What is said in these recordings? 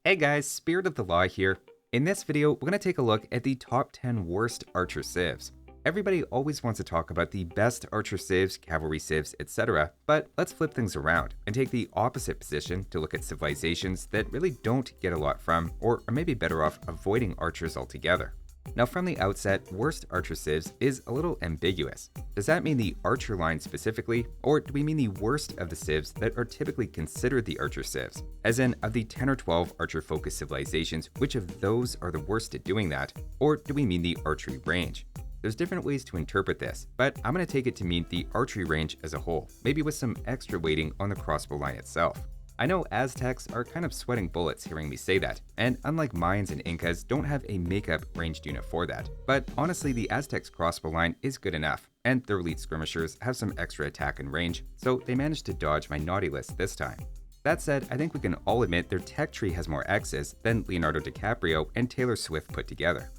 Hey guys, Spirit of the Law here. In this video, we're going to take a look at the top 10 worst archer civs. Everybody always wants to talk about the best archer civs, cavalry civs, etc., but let's flip things around and take the opposite position to look at civilizations that really don't get a lot from, or are maybe better off avoiding archers altogether. Now from the outset, worst archer civs is a little ambiguous. Does that mean the archer line specifically, or do we mean the worst of the civs that are typically considered the archer civs? As in, of the 10 or 12 archer-focused civilizations, which of those are the worst at doing that? Or do we mean the archery range? There's different ways to interpret this, but I'm going to take it to mean the archery range as a whole, maybe with some extra weighting on the crossbow line itself. I know Aztecs are kind of sweating bullets hearing me say that, and unlike Mayans and Incas, don't have a makeup ranged unit for that. But honestly, the Aztecs crossbow line is good enough, and their elite skirmishers have some extra attack and range, so they managed to dodge my naughty list this time. That said, I think we can all admit their tech tree has more X's than Leonardo DiCaprio and Taylor Swift put together.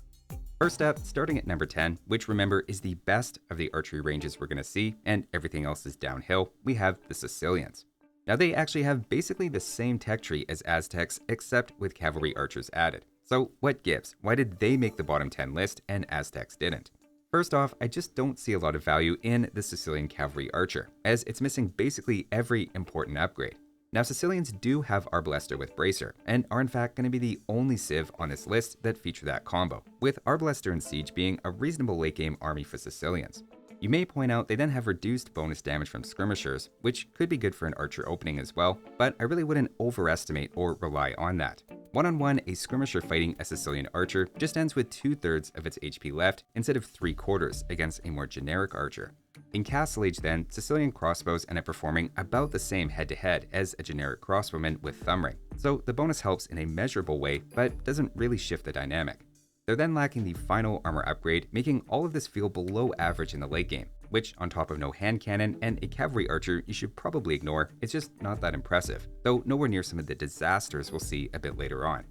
First up, starting at number 10, which remember is the best of the archery ranges we're going to see, and everything else is downhill, we have the Sicilians. Now they actually have basically the same tech tree as Aztecs except with cavalry archers added. So what gives? Why did they make the bottom 10 list and Aztecs didn't? First off, I just don't see a lot of value in the Sicilian cavalry archer, as it's missing basically every important upgrade. Now Sicilians do have Arbalester with Bracer, and are in fact going to be the only civ on this list that feature that combo, with Arbalester and Siege being a reasonable late game army for Sicilians. You may point out they then have reduced bonus damage from skirmishers, which could be good for an archer opening as well, but I really wouldn't overestimate or rely on that. One-on-one, a skirmisher fighting a Sicilian archer just ends with 2/3 of its HP left instead of 3/4 against a more generic archer. In Castle Age then, Sicilian crossbows end up performing about the same head-to-head as a generic crossbowman with thumb ring, so the bonus helps in a measurable way, but doesn't really shift the dynamic. They're then lacking the final armor upgrade, making all of this feel below average in the late game, which on top of no hand cannon and a cavalry archer you should probably ignore, it's just not that impressive, though nowhere near some of the disasters we'll see a bit later on.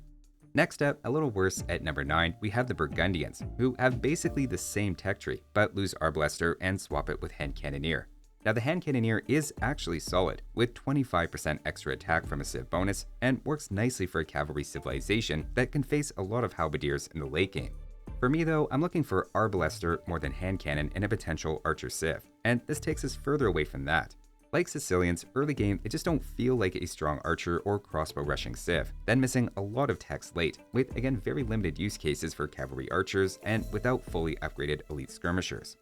Next up, a little worse at number 9, we have the Burgundians, who have basically the same tech tree, but lose Arbalester and swap it with Hand Cannoneer. Now the Hand Cannoneer is actually solid, with 25% extra attack from a civ bonus, and works nicely for a cavalry civilization that can face a lot of halberdiers in the late game. For me though, I'm looking for Arbalester more than hand cannon in a potential archer civ, and this takes us further away from that. Like Sicilians, early game they just don't feel like a strong archer or crossbow rushing civ, then missing a lot of techs late, with again very limited use cases for cavalry archers and without fully upgraded elite skirmishers.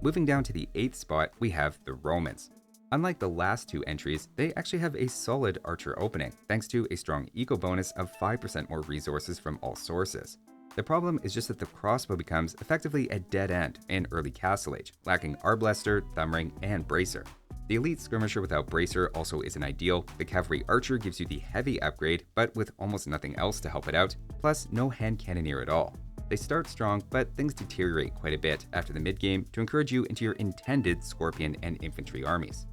Moving down to the 8th spot, we have the Romans. Unlike the last two entries, they actually have a solid archer opening, thanks to a strong eco bonus of 5% more resources from all sources. The problem is just that the crossbow becomes effectively a dead end in early Castle Age, lacking Arbalester, thumb ring, and Bracer. The elite skirmisher without Bracer also isn't ideal. The cavalry archer gives you the heavy upgrade, but with almost nothing else to help it out, plus no hand cannoneer at all. They start strong, but things deteriorate quite a bit after the mid-game to encourage you into your intended scorpion and infantry armies.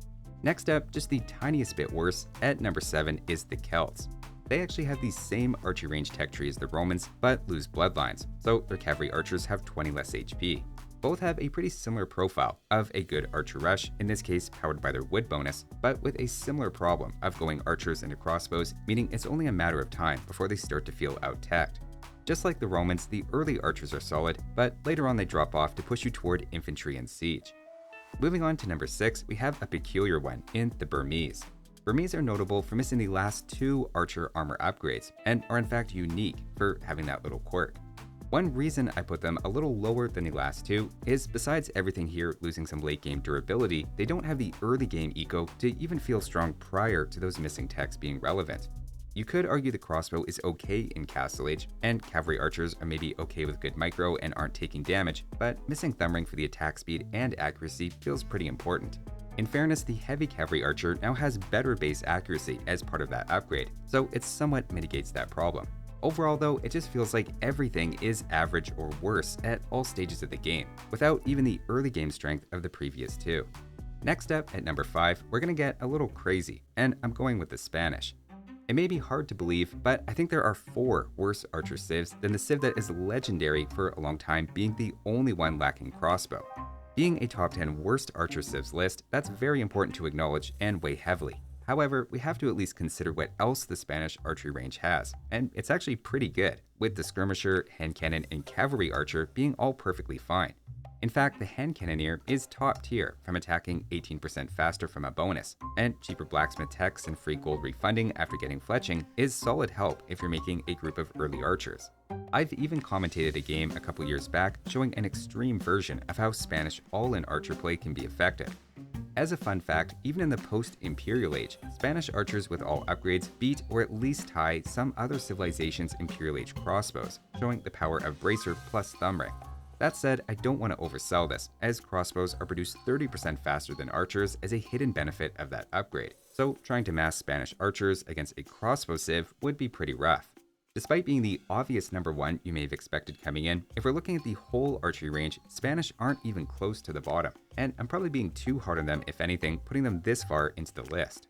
Next up, just the tiniest bit worse, at number 7 is the Celts. They actually have the same archery range tech tree as the Romans, but lose bloodlines, so their cavalry archers have 20 less HP. Both have a pretty similar profile of a good archer rush, in this case powered by their wood bonus, but with a similar problem of going archers into crossbows, meaning it's only a matter of time before they start to feel out-teched. Just like the Romans, the early archers are solid, but later on they drop off to push you toward infantry and siege. Moving on to number 6, we have a peculiar one in the Burmese. Burmese are notable for missing the last 2 archer armor upgrades, and are in fact unique for having that little quirk. One reason I put them a little lower than the last 2 is besides everything here losing some late game durability, they don't have the early game eco to even feel strong prior to those missing techs being relevant. You could argue the crossbow is okay in Castle Age, and cavalry archers are maybe okay with good micro and aren't taking damage, but missing thumb ring for the attack speed and accuracy feels pretty important. In fairness, the heavy cavalry archer now has better base accuracy as part of that upgrade, so it somewhat mitigates that problem. Overall though, it just feels like everything is average or worse at all stages of the game, without even the early game strength of the previous 2. Next up, at number 5, we're gonna get a little crazy, and I'm going with the Spanish. It may be hard to believe, but I think there are 4 worse archer civs than the civ that is legendary for a long time being the only one lacking crossbow. Being a top 10 worst archer civs list, that's very important to acknowledge and weigh heavily. However, we have to at least consider what else the Spanish archery range has, and it's actually pretty good, with the skirmisher, hand cannon, and cavalry archer being all perfectly fine. In fact, the hand cannoneer is top tier from attacking 18% faster from a bonus, and cheaper blacksmith techs and free gold refunding after getting fletching is solid help if you're making a group of early archers. I've even commentated a game a couple years back showing an extreme version of how Spanish all-in archer play can be effective. As a fun fact, even in the post-Imperial Age, Spanish archers with all upgrades beat or at least tie some other civilizations' Imperial Age crossbows, showing the power of bracer plus thumb ring. That said, I don't want to oversell this, as crossbows are produced 30% faster than archers as a hidden benefit of that upgrade, so trying to mass Spanish archers against a crossbow civ would be pretty rough. Despite being the obvious number one you may have expected coming in, if we're looking at the whole archery range, Spanish aren't even close to the bottom, and I'm probably being too hard on them if anything, putting them this far into the list.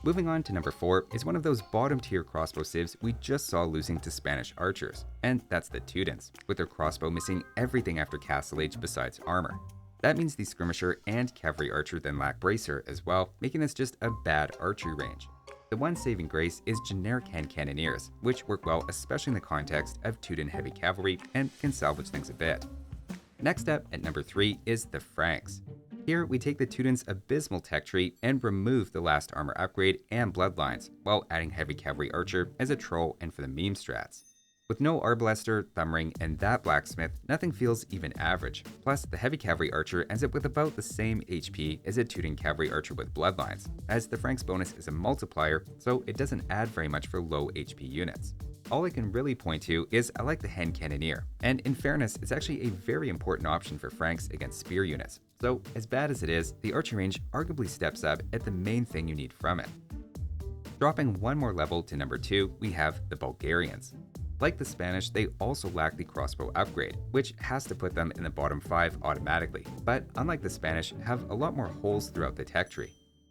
Moving on to number 4 is one of those bottom tier crossbow civs we just saw losing to Spanish archers, and that's the Teutons, with their crossbow missing everything after Castle Age besides armor. That means the skirmisher and cavalry archer then lack bracer as well, making this just a bad archery range. The one saving grace is generic hand cannoneers, which work well especially in the context of Teuton heavy cavalry and can salvage things a bit. Next up at number 3 is the Franks. Here we take the Teuton's abysmal tech tree and remove the last armor upgrade and bloodlines, while adding heavy cavalry archer as a troll and for the meme strats. With no arbalester, thumb ring, and that blacksmith, nothing feels even average. Plus, the heavy cavalry archer ends up with about the same HP as a Teuton cavalry archer with bloodlines, as the Franks bonus is a multiplier, so it doesn't add very much for low HP units. All I can really point to is I like the hand cannoneer, and in fairness, it's actually a very important option for Franks against spear units. So, as bad as it is, the archer range arguably steps up at the main thing you need from it. Dropping one more level to number 2, we have the Bulgarians. Like the Spanish, they also lack the crossbow upgrade, which has to put them in the bottom 5 automatically, but unlike the Spanish, have a lot more holes throughout the tech tree.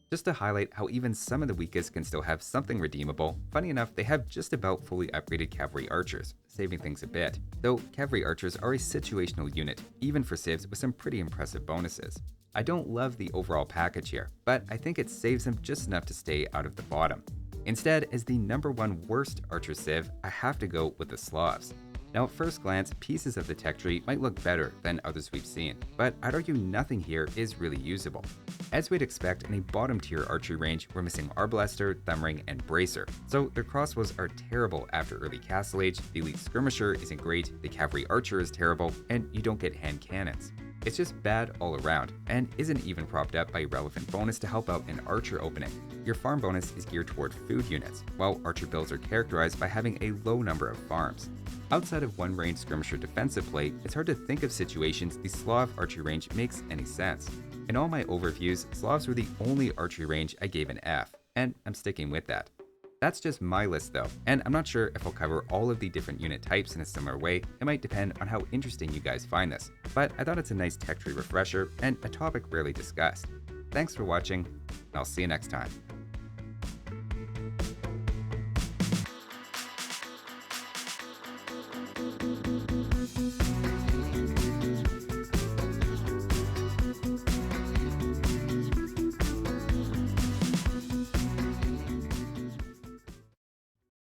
Just to highlight how even some of the weakest can still have something redeemable, funny enough, they have just about fully upgraded cavalry archers, saving things a bit. Though cavalry archers are a situational unit, even for civs with some pretty impressive bonuses. I don't love the overall package here, but I think it saves them just enough to stay out of the bottom. Instead, as the number 1 worst archer civ, I have to go with the Slavs. Now at first glance, pieces of the tech tree might look better than others we've seen, but I'd argue nothing here is really usable. As we'd expect in a bottom tier archery range, we're missing arbalester, thumb ring, and bracer, so their crossbows are terrible after early Castle Age, the elite skirmisher isn't great, the cavalry archer is terrible, and you don't get hand cannons. It's just bad all around, and isn't even propped up by a relevant bonus to help out an archer opening. Your farm bonus is geared toward food units, while archer builds are characterized by having a low number of farms. Outside of one range skirmisher defensive play, it's hard to think of situations the Slav archery range makes any sense. In all my overviews, Slavs were the only archery range I gave an F, and I'm sticking with that. That's just my list though, and I'm not sure if I'll cover all of the different unit types in a similar way. It might depend on how interesting you guys find this, but I thought it's a nice tech tree refresher and a topic rarely discussed. Thanks for watching, and I'll see you next time.